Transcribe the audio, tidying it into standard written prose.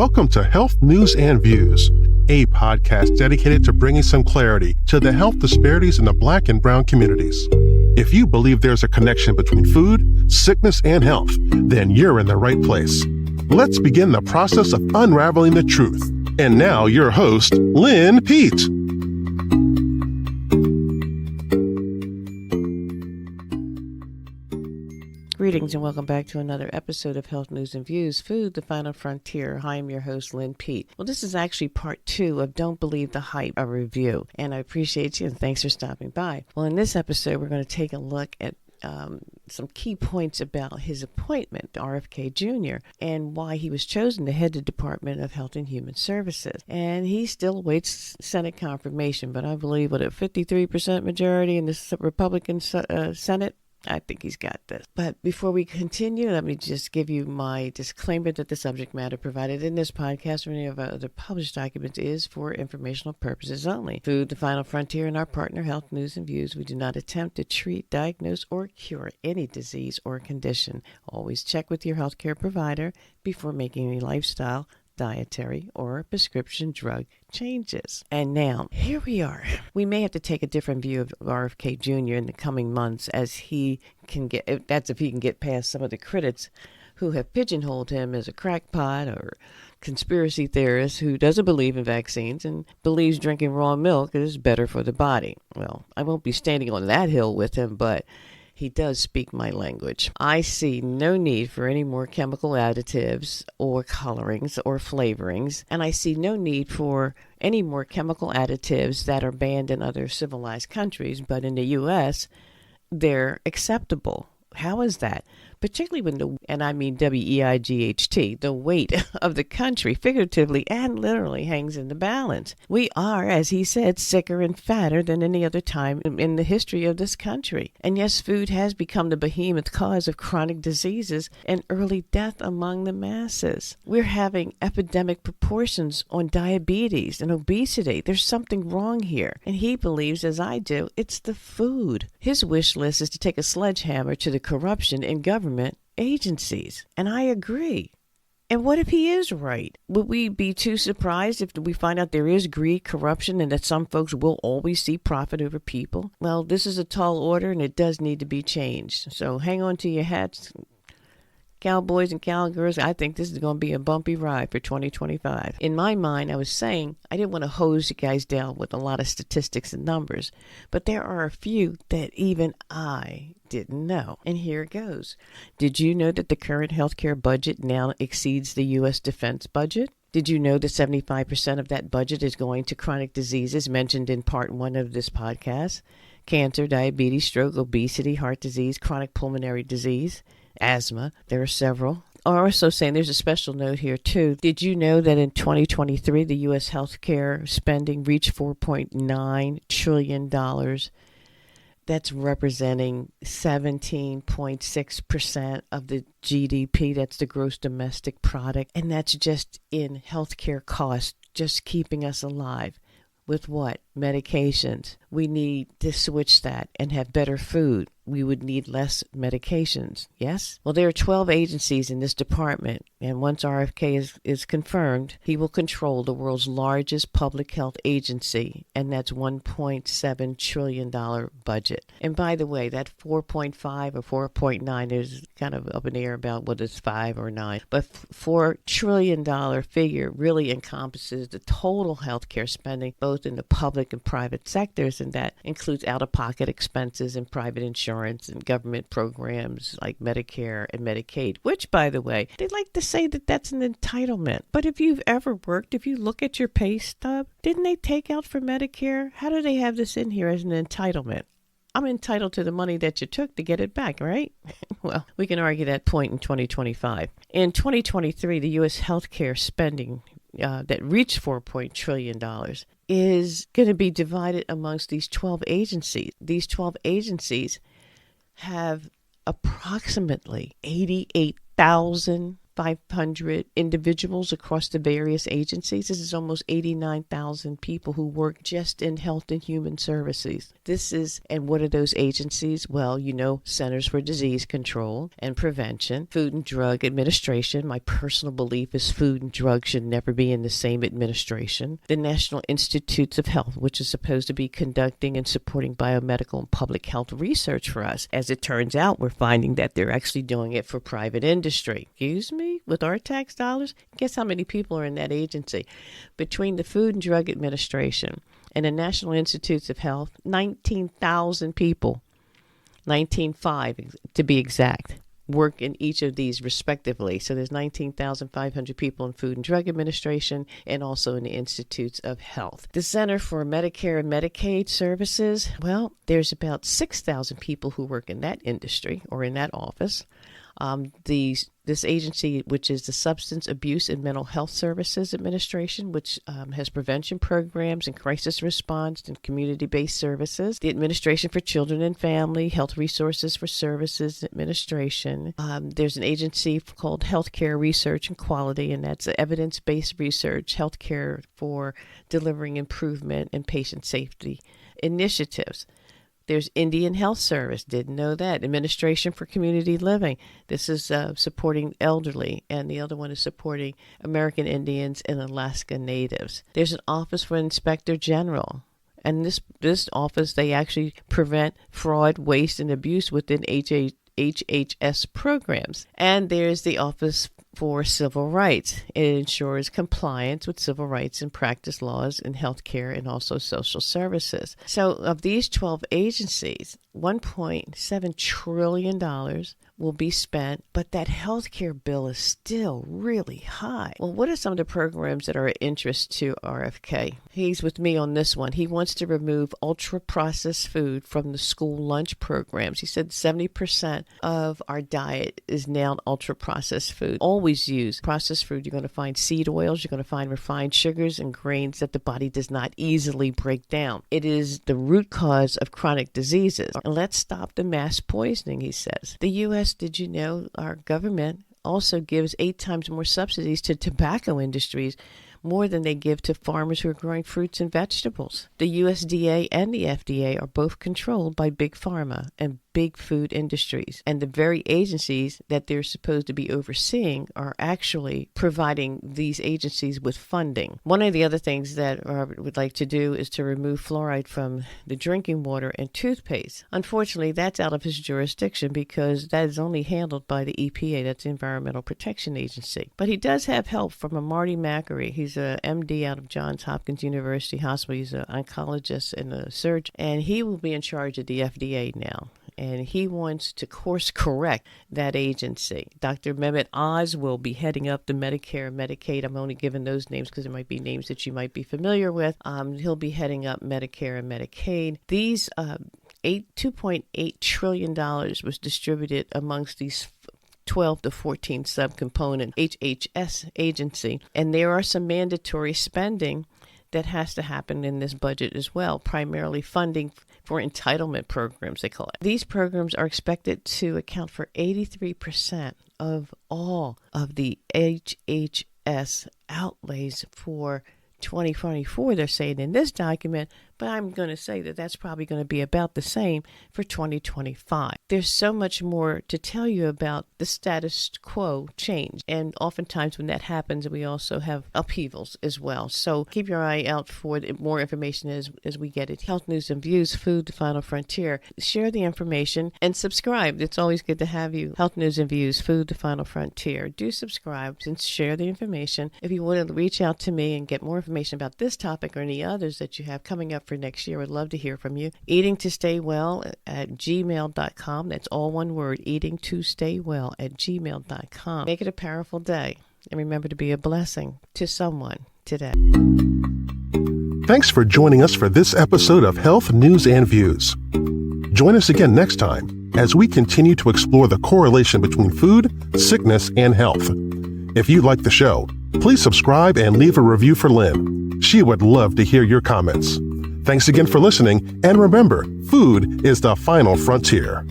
Welcome to Health News and Views, a podcast dedicated to bringing some clarity to the health disparities in the Black and Brown communities. If you believe there's a connection between food, sickness, and health, then you're in the right place. Let's begin the process of unraveling the truth. And now your host, Lynn Pete. Greetings and welcome back to another episode of Health News and Views, Food, the Final Frontier. Hi, I'm your host, Lynn Pete. Well, this is actually part 2 of Don't Believe the Hype, a review. And I appreciate you and thanks for stopping by. Well, in this episode, we're going to take a look at some key points about his appointment, RFK Jr., and why he was chosen to head the Department of Health and Human Services. And he still awaits Senate confirmation, but I believe with a 53% majority in the Republican Senate, I think he's got this. But before we continue, let me just give you my disclaimer that the subject matter provided in this podcast or any of our other published documents is for informational purposes only. Food, the Final Frontier, and our partner, Health News and Views, we do not attempt to treat, diagnose, or cure any disease or condition. Always check with your healthcare provider before making any lifestyle, dietary, or prescription drug changes. And now, here we are. We may have to take a different view of RFK Jr. in the coming months as he can get, that's if he can get past some of the critics who have pigeonholed him as a crackpot or conspiracy theorist who doesn't believe in vaccines and believes drinking raw milk is better for the body. Well, I won't be standing on that hill with him, but he does speak my language. I see no need for any more chemical additives or colorings or flavorings, and I see no need for any more chemical additives that are banned in other civilized countries, but in the U.S., they're acceptable. How is that? Particularly when and I mean WEIGHT, the weight of the country figuratively and literally hangs in the balance. We are, as he said, sicker and fatter than any other time in the history of this country. And yes, food has become the behemoth cause of chronic diseases and early death among the masses. We're having epidemic proportions on diabetes and obesity. There's something wrong here. And he believes, as I do, it's the food. His wish list is to take a sledgehammer to the corruption in government agencies. And I agree. And what if he is right? Would we be too surprised if we find out there is greed, corruption, and that some folks will always see profit over people? Well, this is a tall order and it does need to be changed. So hang on to your hats, cowboys and cowgirls. I think this is going to be a bumpy ride for 2025. In my mind, I was saying I didn't want to hose you guys down with a lot of statistics and numbers, but there are a few that even I didn't know. And here it goes. Did you know that the current healthcare budget now exceeds the U.S. defense budget? Did you know that 75% of that budget is going to chronic diseases mentioned in part 1 of this podcast? Cancer, diabetes, stroke, obesity, heart disease, chronic pulmonary disease, asthma. There are several. Also saying there's a special note here too. Did you know that in 2023, the U.S. healthcare spending reached $4.9 trillion? That's representing 17.6% of the GDP. That's the gross domestic product. And that's just in healthcare costs, just keeping us alive. With what? Medications. We need to switch that and have better food. We would need less medications. Yes? Well, there are 12 agencies in this department, and once RFK is confirmed, he will control the world's largest public health agency, and that's $1.7 trillion budget. And by the way, that 4.5 or 4.9 is kind of up in the air about whether it's 5 or 9. But $4 trillion figure really encompasses the total healthcare spending, both in the public and private sectors, and that includes out-of-pocket expenses and private insurance and government programs like Medicare and Medicaid, which, by the way, they like to say that that's an entitlement. But if you've ever worked, if you look at your pay stub, didn't they take out for Medicare? How do they have this in here as an entitlement? I'm entitled to the money that you took to get it back, right? Well, we can argue that point in 2025. In 2023, the U.S. healthcare spending that reached $4 trillion is going to be divided amongst these 12 agencies. These 12 agencies have approximately 88,000 500 individuals across the various agencies. This is almost 89,000 people who work just in health and human services. And what are those agencies? Well, Centers for Disease Control and Prevention, Food and Drug Administration. My personal belief is food and drugs should never be in the same administration. The National Institutes of Health, which is supposed to be conducting and supporting biomedical and public health research for us. As it turns out, we're finding that they're actually doing it for private industry. Excuse me? With our tax dollars? Guess how many people are in that agency? Between the Food and Drug Administration and the National Institutes of Health, 19,000 people, 19.5 to be exact, work in each of these respectively. So there's 19,500 people in Food and Drug Administration and also in the Institutes of Health. The Center for Medicare and Medicaid Services, well, there's about 6,000 people who work in that industry or in that office. This agency, which is the Substance Abuse and Mental Health Services Administration, which has prevention programs and crisis response and community-based services. The Administration for Children and Family, Health Resources for Services Administration. There's an agency called Healthcare Research and Quality, and that's evidence-based research, healthcare for delivering improvement and patient safety initiatives. There's Indian Health Service. Didn't know that. Administration for Community Living. This is supporting elderly, and the other one is supporting American Indians and Alaska Natives. There's an Office for Inspector General. And this office, they actually prevent fraud, waste, and abuse within HHS programs. And there's the Office for Civil Rights. It ensures compliance with civil rights and practice laws in healthcare and also social services. So of these 12 agencies, $1.7 trillion will be spent, but that healthcare bill is still really high. Well, what are some of the programs that are of interest to RFK? He's with me on this one. He wants to remove ultra-processed food from the school lunch programs. He said 70% of our diet is now ultra-processed food. Always use processed food. You're going to find seed oils. You're going to find refined sugars and grains that the body does not easily break down. It is the root cause of chronic diseases. And let's stop the mass poisoning, he says. The U.S., did you know, our government also gives 8 times more subsidies to tobacco industries, more than they give to farmers who are growing fruits and vegetables. The USDA and the FDA are both controlled by big pharma and big food industries. And the very agencies that they're supposed to be overseeing are actually providing these agencies with funding. One of the other things that Robert would like to do is to remove fluoride from the drinking water and toothpaste. Unfortunately, that's out of his jurisdiction because that is only handled by the EPA, that's the Environmental Protection Agency. But he does have help from a Marty Macri. He's a MD out of Johns Hopkins University Hospital. He's an oncologist and a surgeon, and he will be in charge of the FDA now. And he wants to course correct that agency. Dr. Mehmet Oz will be heading up the Medicare and Medicaid. I'm only giving those names because there might be names that you might be familiar with. He'll be heading up Medicare and Medicaid. These $2.8 trillion was distributed amongst these 12 to 14 subcomponent HHS agency. And there are some mandatory spending that has to happen in this budget as well, primarily funding for entitlement programs, they call it. These programs are expected to account for 83% of all of the HHS outlays for 2024, they're saying in this document, but I'm going to say that that's probably going to be about the same for 2025. There's so much more to tell you about the status quo change. And oftentimes when that happens, we also have upheavals as well. So keep your eye out for more information as we get it. Health News and Views, Food, the Final Frontier. Share the information and subscribe. It's always good to have you. Health News and Views, Food, the Final Frontier. Do subscribe and share the information. If you want to reach out to me and get more information about this topic or any others that you have coming up for next year, I'd love to hear from you. Eating to Stay Well at gmail.com. That's all one word, eating to stay well at gmail.com. Make it a powerful day and remember to be a blessing to someone today. Thanks for joining us for this episode of Health News and Views. Join us again next time as we continue to explore the correlation between food, sickness, and health. If you like the show, please subscribe and leave a review for Lynn. She would love to hear your comments. Thanks again for listening, and remember, food is the final frontier.